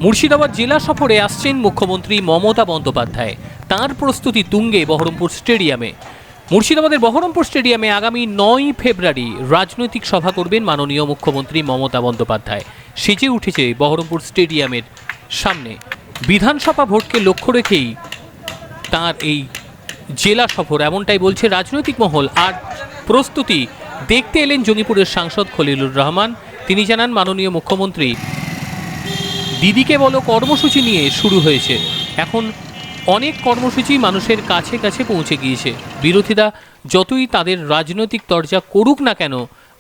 মুর্শিদাবাদ জেলা সফরে আসছেন মুখ্যমন্ত্রী মমতা বন্দ্যোপাধ্যায়। তাঁর প্রস্তুতি তুঙ্গে বহরমপুর স্টেডিয়ামে। মুর্শিদাবাদের বহরমপুর স্টেডিয়ামে আগামী 9 ফেব্রুয়ারি রাজনৈতিক সভা করবেন মাননীয় মুখ্যমন্ত্রী মমতা বন্দ্যোপাধ্যায়। সেজে উঠেছে বহরমপুর স্টেডিয়ামের সামনে। বিধানসভা ভোটকে লক্ষ্য রেখেই তাঁর এই জেলা সফর, এমনটাই বলছে রাজনৈতিক মহল। আর প্রস্তুতি দেখতে এলেন জঙ্গিপুরের সাংসদ খলিলুর রহমান। তিনি জানান, মাননীয় মুখ্যমন্ত্রী দিদিকে বলো কর্মসূচি নিয়ে শুরু হয়েছে। এখন অনেক কর্মসূচি মানুষের কাছে কাছে পৌঁছে গিয়েছে। বিরোধীরা যতই তাদের রাজনৈতিক তরজা করুক না কেন,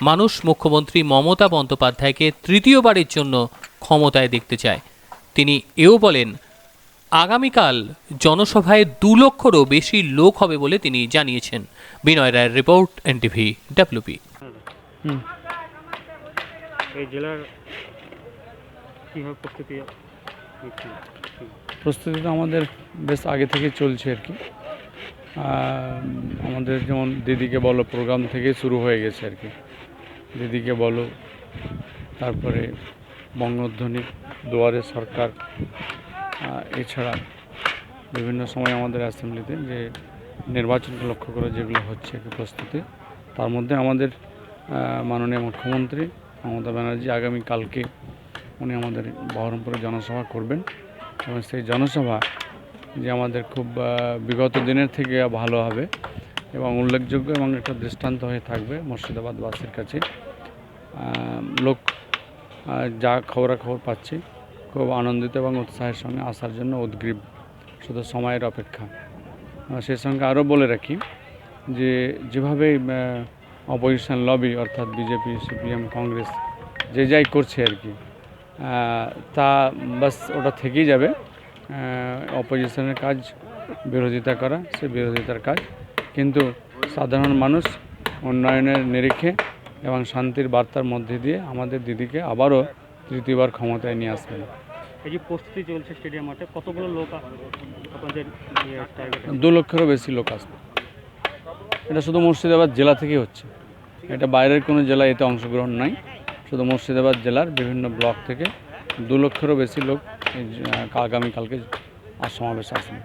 মানুষ মুখ্যমন্ত্রী মমতা বন্দ্যোপাধ্যায়কে তৃতীয়বারের জন্য ক্ষমতায় দেখতে চায়। তিনি এও বলেন, আগামীকাল জনসভায় 2 লক্ষেরও বেশি লোক হবে বলে তিনি জানিয়েছেন। বিনয় রায়ের রিপোর্ট, এনটিভি ডাব্লিউপি। এই জেলার কীভাবে প্রস্তুতি তো আমাদের বেশ আগে থেকে চলছে আর কি। আমাদের যেমন দিদিকে বলো প্রোগ্রাম থেকে শুরু হয়ে গেছে আর কি। দিদিকে বলো, তারপরে বঙ্গধ্বনি, দুয়ারে সরকার, এছাড়া বিভিন্ন সময় আমাদের অ্যাসেম্বলিতে যে নির্বাচনকে লক্ষ্য করে যেগুলো হচ্ছে কি প্রস্তুতি, তার মধ্যে আমাদের মাননীয় মুখ্যমন্ত্রী মমতা ব্যানার্জি আগামীকালকে উনি আমাদের বহরমপুরে জনসভা করবেন এবং সেই জনসভা যে আমাদের খুব বিগত দিনের থেকে ভালো হবে এবং উল্লেখযোগ্য এবং একটা দৃষ্টান্ত হয়ে থাকবে মুর্শিদাবাদবাসীর কাছে। লোক যা খবরাখবর পাচ্ছি খুব আনন্দিত এবং উৎসাহের সঙ্গে আসার জন্য উদ্গ্রীব, শুধু সময়ের অপেক্ষা। সেই সঙ্গে আরও বলে রাখি যে যেভাবে অপোজিশন লবি অর্থাৎ বিজেপি, সিপিএম, কংগ্রেস যে যাই করছে আর কি, তা বাস ওটা থেকেই যাবে। অপোজিশনের কাজ বিরোধিতা করা, সে বিরোধিতার কাজ, কিন্তু সাধারণ মানুষ উন্নয়নের নিরিখে এবং শান্তির বার্তার মধ্যে দিয়ে আমাদের দিদিকে আবারও তৃতীয়বার ক্ষমতায় নিয়ে আসবেন। এই যে প্রস্তুতি চলছে স্টেডিয়াম মাঠে, কতগুলো লোক 2 লক্ষেরও বেশি লোক আসবে। এটা শুধু মুর্শিদাবাদ জেলা থেকেই হচ্ছে, এটা বাইরের কোনো জেলা এতে অংশগ্রহণ নাই। শুধু মুর্শিদাবাদ জেলার বিভিন্ন ব্লক থেকে 2 লক্ষেরও বেশি লোক আগামীকালকে সমাবেশ আসবে।